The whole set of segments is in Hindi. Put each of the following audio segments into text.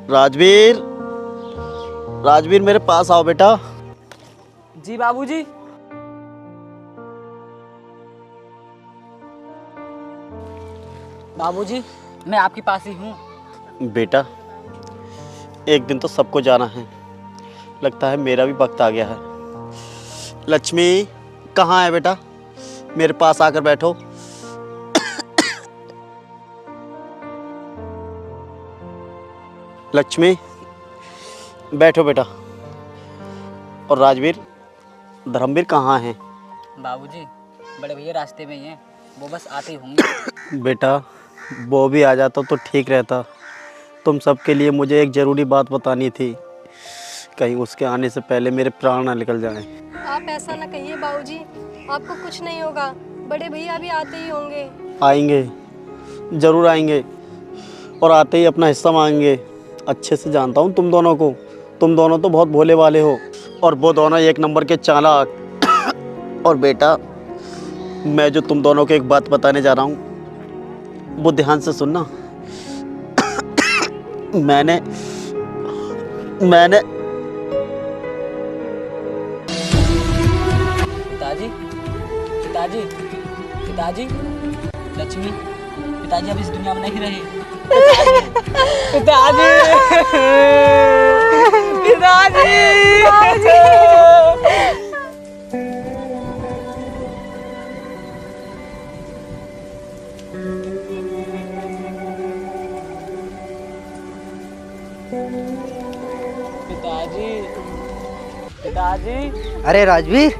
राजवीर, राजवीर मेरे पास आओ बेटा। जी बाबूजी। बाबूजी, मैं आपके पास ही हूँ। बेटा, एक दिन तो सबको जाना है, लगता है मेरा भी वक्त आ गया है। लक्ष्मी कहाँ है बेटा? मेरे पास आकर बैठो। लक्ष्मी बैठो बेटा। और राजवीर, धर्मवीर कहाँ हैं? बाबूजी, बड़े भैया रास्ते में ही हैं, वो बस आते ही होंगे। बेटा, वो भी आ जाता तो ठीक रहता। तुम सबके लिए मुझे एक ज़रूरी बात बतानी थी, कहीं उसके आने से पहले मेरे प्राण ना निकल जाएं। आप ऐसा ना कहिए बाबूजी, आपको कुछ नहीं होगा। बड़े भैया अभी आते ही होंगे। आएंगे, ज़रूर आएंगे, और आते ही अपना हिस्सा मांगेंगे। अच्छे से जानता हूँ तुम दोनों को, तुम दोनों तो बहुत भोले वाले हो, और वो दोनों एक नंबर के चालाक। और बेटा, मैं जो तुम दोनों को एक बात बताने जा रहा हूँ, वो ध्यान से सुनना। मैंने पिताजी, पिताजी, पिताजी, लक्ष्मी, पिताजी अब इस दुनिया में नहीं रहे। पिताजी, पिताजी, पिताजी, पिताजी। अरे राजवीर,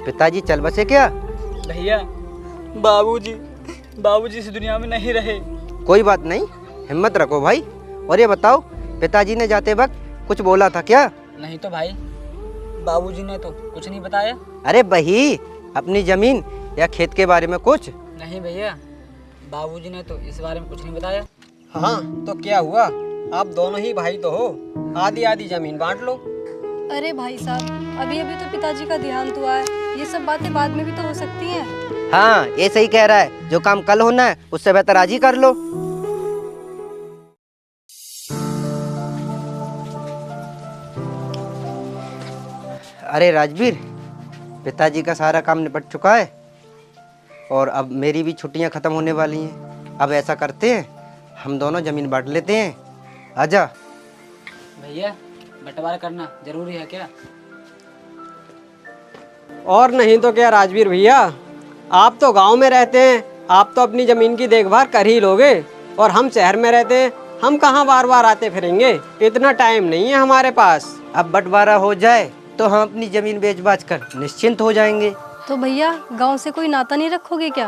पिताजी चल बसे क्या? भैया, बाबूजी, बाबूजी इस दुनिया में नहीं रहे। कोई बात नहीं, हिम्मत रखो भाई। और ये बताओ, पिताजी ने जाते वक्त कुछ बोला था क्या? नहीं तो भाई, बाबूजी ने तो कुछ नहीं बताया। अरे बही, अपनी जमीन या खेत के बारे में कुछ? नहीं भैया, बाबूजी ने तो इस बारे में कुछ नहीं बताया। हाँ तो क्या हुआ, आप दोनों ही भाई तो हो, आधी आधी जमीन बांट लो। अरे भाई साहब, अभी अभी तो पिताजी का देहांत हुआ है, ये सब बातें बाद में भी तो हो सकती हैं। हाँ, ये सही कह रहा है। जो काम कल होना है उससे बेहतर आज ही कर लो। अरे राजवीर, पिताजी का सारा काम निपट चुका है और अब मेरी भी छुट्टियां खत्म होने वाली हैं। अब ऐसा करते हैं, हम दोनों जमीन बांट लेते हैं। आजा। भैया, बंटवारा करना जरूरी है क्या? और नहीं तो क्या राजवीर भैया, आप तो गांव में रहते हैं, आप तो अपनी जमीन की देखभाल कर ही लोगे, और हम शहर में रहते हैं, हम कहाँ बार बार आते फिरेंगे, इतना टाइम नहीं है हमारे पास। अब बंटवारा हो जाए तो हम अपनी जमीन बेच बाच कर निश्चिंत हो जाएंगे। तो भैया, गांव से कोई नाता नहीं रखोगे क्या?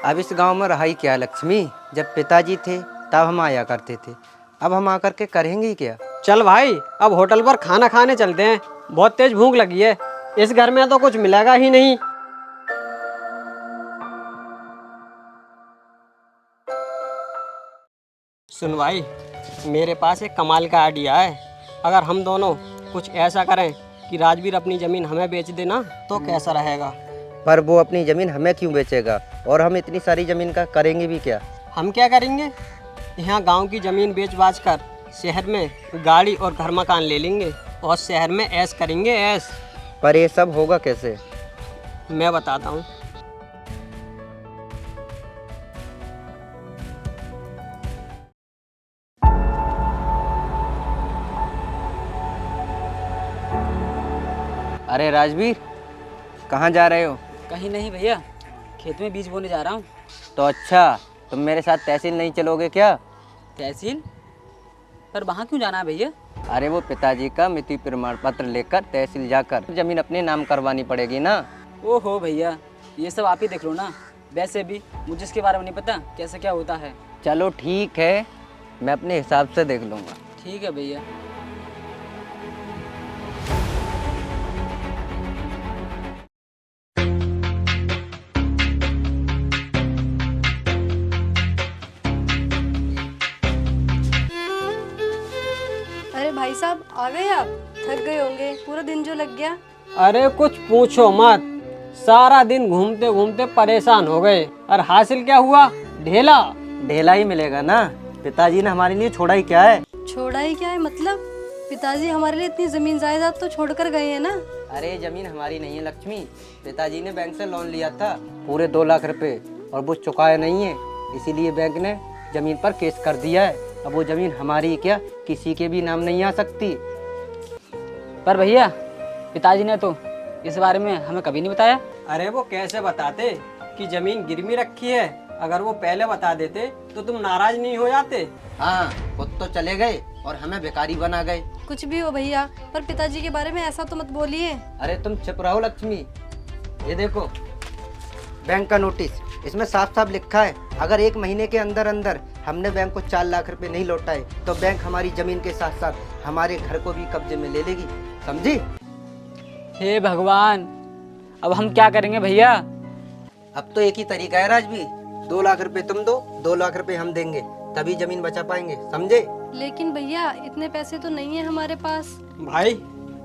अब इस गांव में रहा ही क्या लक्ष्मी, जब पिताजी थे तब हम आया करते थे, अब हम आकर के करेंगे ही क्या। चल भाई, अब होटल पर खाना खाने चलते हैं, बहुत तेज भूख लगी है, इस घर में तो कुछ मिलेगा ही नहीं। सुन भाई, मेरे पास एक कमाल का आइडिया है। अगर हम दोनों कुछ ऐसा करें कि राजवीर अपनी ज़मीन हमें बेच देना, तो कैसा रहेगा? पर वो अपनी ज़मीन हमें क्यों बेचेगा, और हम इतनी सारी ज़मीन का करेंगे भी क्या? हम क्या करेंगे, यहाँ गांव की ज़मीन बेच बाच कर शहर में गाड़ी और घर मकान ले लेंगे और शहर में ऐश करेंगे ऐश। पर ये सब होगा कैसे? मैं बताता हूँ। अरे राजवीर, कहाँ जा रहे हो? कहीं नहीं भैया, खेत में बीज बोने जा रहा हूँ। तो अच्छा, तुम मेरे साथ तहसील नहीं चलोगे क्या? तहसील? पर वहाँ क्यों जाना है भैया? अरे वो पिताजी का मृत्यु प्रमाण पत्र लेकर तहसील जाकर जमीन अपने नाम करवानी पड़ेगी ना। ओहो भैया, ये सब आप ही देख लो ना, वैसे भी मुझे इसके बारे में नहीं पता कैसे क्या होता है। चलो ठीक है, मैं अपने हिसाब से देख लूँगा। ठीक है भैया। अरे भाई साहब, आ गए आप? थक गए होंगे, पूरा दिन जो लग गया। अरे कुछ पूछो मत, सारा दिन घूमते घूमते परेशान हो गए, और हासिल क्या हुआ? ढेला। ढेला ही मिलेगा ना, पिताजी ने हमारे लिए छोड़ा ही क्या है? छोड़ा ही क्या है मतलब? पिताजी हमारे लिए इतनी जमीन जायदाद तो छोड़कर गए हैं ना। अरे जमीन हमारी नहीं है लक्ष्मी, पिताजी ने बैंक से लोन लिया था पूरे 2 लाख रुपए और वो चुकाया नहीं है, इसीलिए बैंक ने जमीन पर केस कर दिया है। अब वो जमीन हमारी क्या किसी के भी नाम नहीं आ सकती। पर भैया पिताजी ने तो इस बारे में हमें कभी नहीं बताया। अरे वो कैसे बताते कि जमीन गिरवी रखी है? अगर वो पहले बता देते तो तुम नाराज नहीं हो जाते? हाँ, खुद तो चले गए और हमें बेकारी बना गए। कुछ भी हो भैया, पर पिताजी के बारे में ऐसा तो मत बोलिए। अरे तुम चुप रहो लक्ष्मी। ये देखो बैंक का नोटिस, इसमें साफ साफ लिखा है अगर 1 महीने के अंदर अंदर हमने बैंक को 4 लाख रुपए नहीं लौटाए तो बैंक हमारी जमीन के साथ साथ हमारे घर को भी कब्जे में ले लेगी, समझी? हे भगवान, अब हम क्या करेंगे भैया? अब तो एक ही तरीका है राजवीर, 2 लाख रुपए तुम दो, 2 लाख रुपए हम देंगे, तभी जमीन बचा पाएंगे, समझे? लेकिन भैया इतने पैसे तो नहीं है हमारे पास। भाई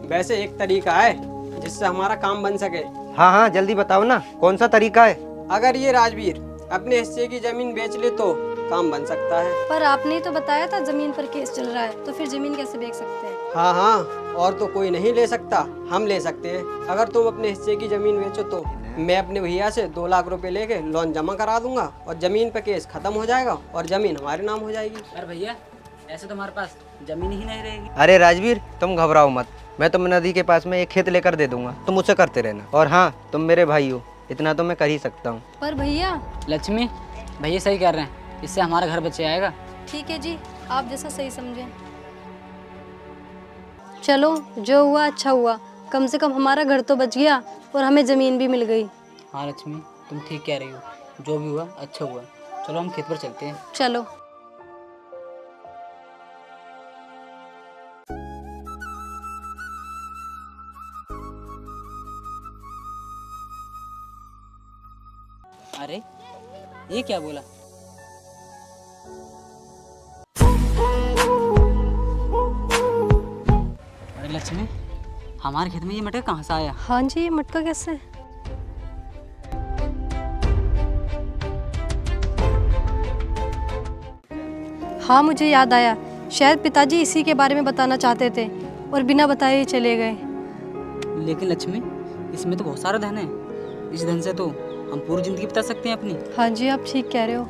वैसे एक तरीका है जिससे हमारा काम बन सके। हाँ हाँ जल्दी बताओ ना, कौन सा तरीका है? अगर ये राजवीर अपने हिस्से की जमीन बेच ले तो काम बन सकता है। पर आपने ही तो बताया था जमीन पर केस चल रहा है, तो फिर जमीन कैसे बेच सकते हैं? हाँ हाँ, और तो कोई नहीं ले सकता, हम ले सकते हैं। अगर तुम अपने हिस्से की जमीन बेचो तो मैं अपने भैया से 2 लाख रुपए लेके लोन जमा करा दूंगा और जमीन पे केस खत्म हो जाएगा और जमीन हमारे नाम हो जाएगी। पर भैया ऐसे तो हमारे पास जमीन ही नहीं रहेगी। अरे राजवीर तुम घबराओ मत, मैं तुम नदी के पास में एक खेत लेकर दे दूंगा, तुम उसे करते रहना। और हाँ, तुम मेरे भाई हो, इतना तो मैं कर ही सकता हूँ। पर भैया। लक्ष्मी भैया सही कर रहे हैं, इससे हमारा घर बच जाएगा। ठीक है जी, आप जैसा सही समझें। चलो जो हुआ अच्छा हुआ, कम से कम हमारा घर तो बच गया और हमें जमीन भी मिल गई। हाँ लक्ष्मी तुम ठीक कह रही हो, जो भी हुआ अच्छा हुआ। चलो हम खेत पर चलते हैं। चलो। अरे ये क्या बोला? अरे लक्ष्मी, हमारे खेत में ये मटर कहाँ से आया? हाँ जी, ये मटका कैसे? हाँ मुझे याद आया, शायद पिताजी इसी के बारे में बताना चाहते थे और बिना बताए ही चले गए। लेकिन लक्ष्मी इसमें तो बहुत सारा धन है, इस धन से तो हम पूरी जिंदगी बिता सकते हैं अपनी। हाँ जी, आप ठीक कह रहे हो।